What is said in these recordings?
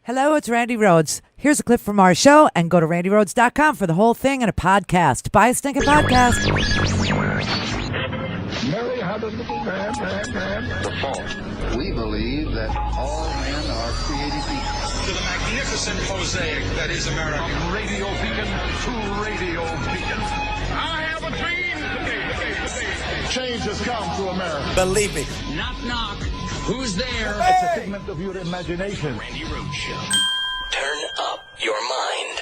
Hello, it's Randi Rhodes. Here's a clip from our show, and go to randyrhodes.com for the whole thing and a podcast. Buy a stinking podcast. Mary had a little man. The fall. We believe that all men are created equal. To the magnificent mosaic that is America. From radio beacon to radio beacon. I have a dream today. Change has come to America. Believe me. Knock, knock. Who's there? It's a figment of your imagination. Randi Rhodes Show. Turn up your mind.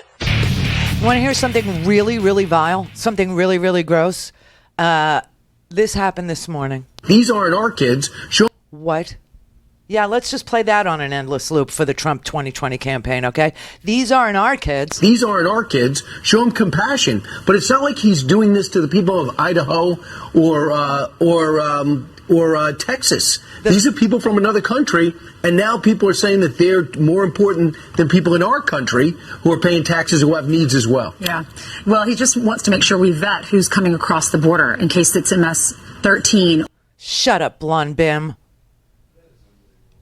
You want to hear something really, really vile? Something really, really gross? This happened this morning. These aren't our kids. What? Yeah, let's just play that on an endless loop for the Trump 2020 campaign, okay? These aren't our kids. These aren't our kids. Show them compassion. But it's not like he's doing this to the people of Idaho or Texas. These are people from another country, and now people are saying that they're more important than people in our country who are paying taxes who have needs as well. Yeah. Well, he just wants to make sure we vet who's coming across the border in case it's MS-13. Shut up, blonde bim.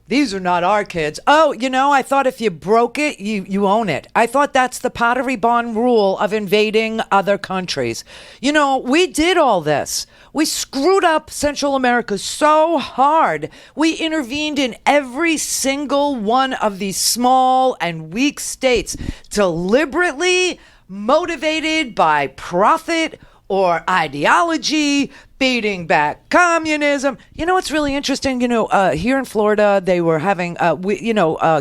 These are not our kids. Oh, you know, I thought if you broke it, you own it. I thought that's the Pottery Barn rule of invading other countries. You know, we did all this. We screwed up Central America so hard. We intervened in every single one of these small and weak states, deliberately motivated by profit or ideology, beating back communism. You know what's really interesting? You know, here in Florida, they were having,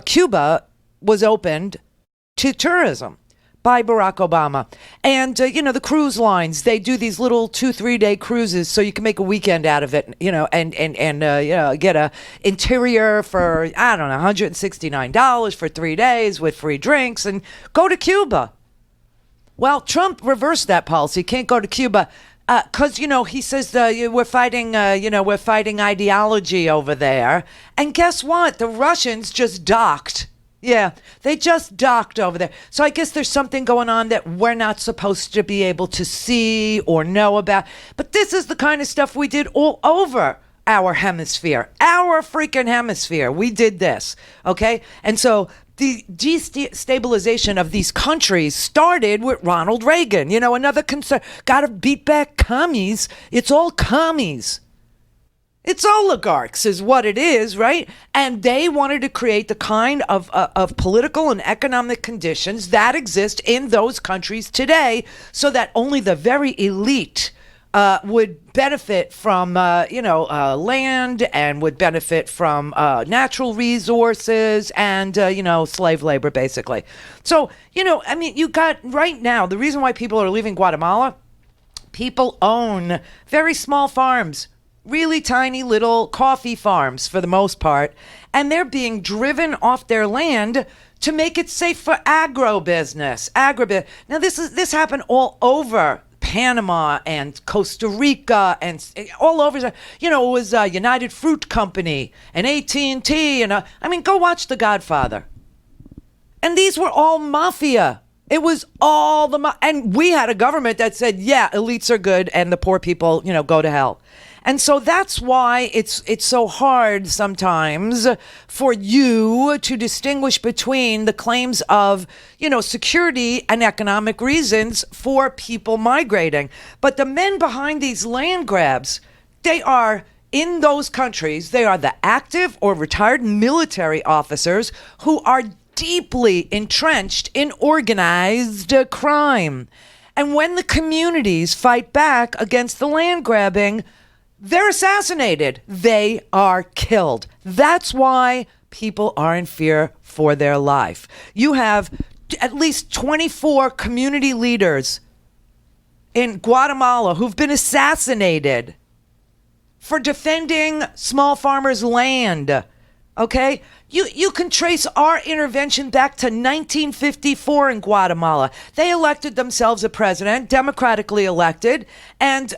Cuba was opened to tourism by Barack Obama. And, the cruise lines, they do these little 2-3 day cruises so you can make a weekend out of it, and get a interior for, I don't know, $169 for 3 days with free drinks and go to Cuba. Well, Trump reversed that policy. Can't go to Cuba because, he says we're fighting ideology over there. And guess what? The Russians just docked. Yeah, they just docked over there. So I guess there's something going on that we're not supposed to be able to see or know about. But this is the kind of stuff we did all over our hemisphere, our freaking hemisphere. We did this, okay? And so the destabilization of these countries started with Ronald Reagan. Another concern. Got to beat back commies. It's all commies. It's oligarchs is what it is, right? And they wanted to create the kind of political and economic conditions that exist in those countries today so that only the very elite would benefit from, land and would benefit from natural resources and, slave labor, basically. So, you got right now, the reason why people are leaving Guatemala, people own very small farms, really tiny little coffee farms for the most part, and they're being driven off their land to make it safe for agribusiness. Now, this happened all over Panama and Costa Rica and all over. It was United Fruit Company and AT&T and go watch The Godfather. And these were all mafia. It was all and we had a government that said, yeah, elites are good and the poor people, go to hell. And so that's why it's so hard sometimes for you to distinguish between the claims of, security and economic reasons for people migrating. But the men behind these land grabs, they are in those countries, they are the active or retired military officers who are deeply entrenched in organized crime. And when the communities fight back against the land grabbing, they're assassinated. They are killed. That's why people are in fear for their life. You have at least 24 community leaders in Guatemala who've been assassinated for defending small farmers' land. Okay? You can trace our intervention back to 1954 in Guatemala. They elected themselves a president, democratically elected, and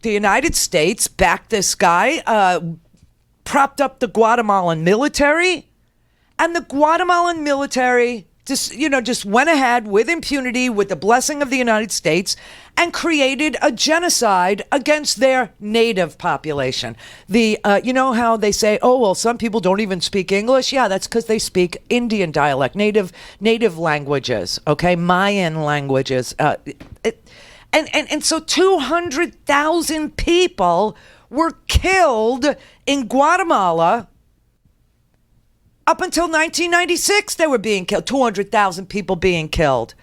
the United States backed this guy, propped up the Guatemalan military, and the Guatemalan military just went ahead with impunity, with the blessing of the United States, and created a genocide against their native population. You know how they say, oh, well, some people don't even speak English? Yeah, that's because they speak Indian dialect, native languages, okay, Mayan languages. And so 200,000 people were killed in Guatemala. Up until 1996, they were being killed. 200,000 people being killed.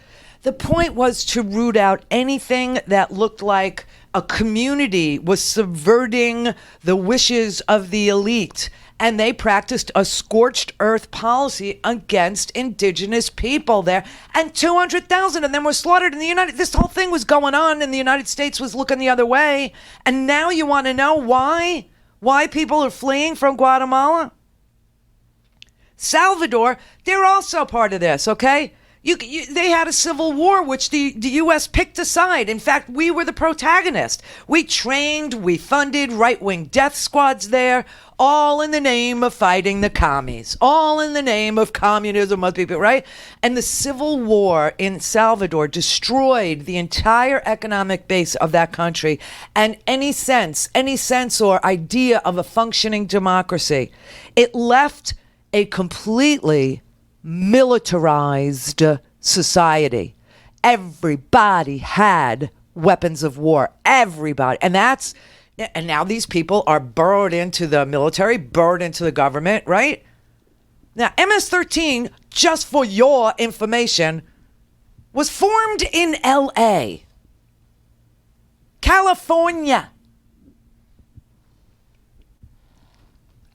The point was to root out anything that looked like a community was subverting the wishes of the elite. And they practiced a scorched earth policy against indigenous people there. And 200,000 of them were slaughtered in the United States. This whole thing was going on and the United States was looking the other way. And now you want to know why? Why people are fleeing from Guatemala? Salvador, they're also part of this, okay? They had a civil war, which the U.S. picked a side. In fact, we were the protagonist. We trained, we funded right-wing death squads there, all in the name of fighting the commies, all in the name of communism, must be, right? And the civil war in Salvador destroyed the entire economic base of that country and any sense or idea of a functioning democracy. It left a completely militarized society. Everybody had weapons of war. Everybody. And now these people are burrowed into the military, burrowed into the government, right? Now, MS-13, just for your information, was formed in L.A., California.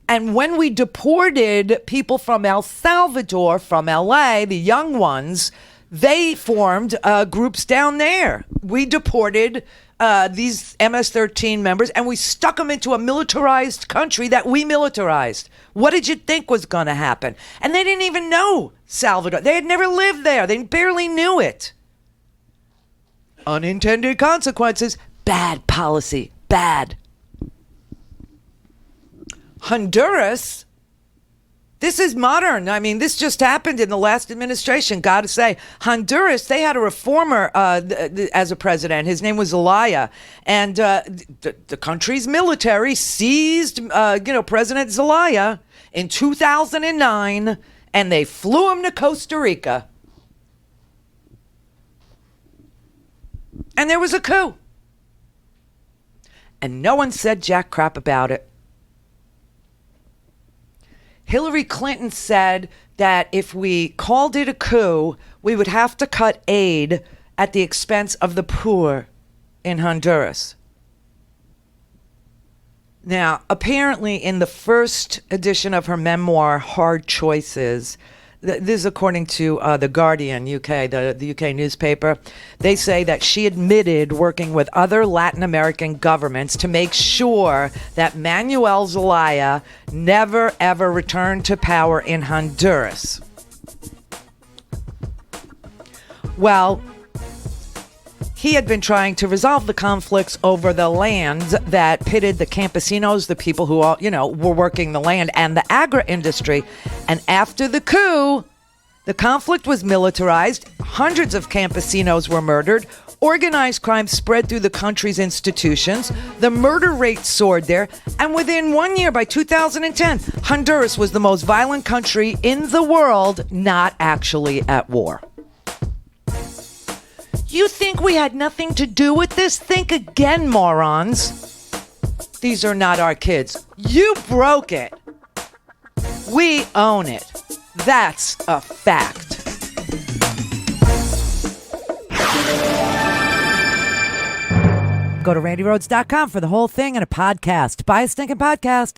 And when we deported people from El Salvador, from LA, the young ones, they formed groups down there. We deported these MS-13 members and we stuck them into a militarized country that we militarized. What did you think was going to happen? And they didn't even know Salvador. They had never lived there. They barely knew it. Unintended consequences. Bad policy. Bad. Honduras, this is modern. I mean, this just happened in the last administration, gotta say. Honduras, they had a reformer as a president. His name was Zelaya. And the country's military seized, President Zelaya in 2009, and they flew him to Costa Rica. And there was a coup. And no one said jack crap about it. Hillary Clinton said that if we called it a coup, we would have to cut aid at the expense of the poor in Honduras. Now, apparently in the first edition of her memoir, Hard Choices, this is according to The Guardian, UK, the UK newspaper. They say that she admitted working with other Latin American governments to make sure that Manuel Zelaya never, ever returned to power in Honduras. Well, he had been trying to resolve the conflicts over the land that pitted the campesinos, the people who all, were working the land, and the agri-industry. And after the coup, the conflict was militarized. Hundreds of campesinos were murdered. Organized crime spread through the country's institutions. The murder rate soared there. And within 1 year, by 2010, Honduras was the most violent country in the world not actually at war. You think we had nothing to do with this? Think again, morons. These are not our kids. You broke it. We own it. That's a fact. Go to RandiRhodes.com for the whole thing and a podcast. Buy a stinking podcast.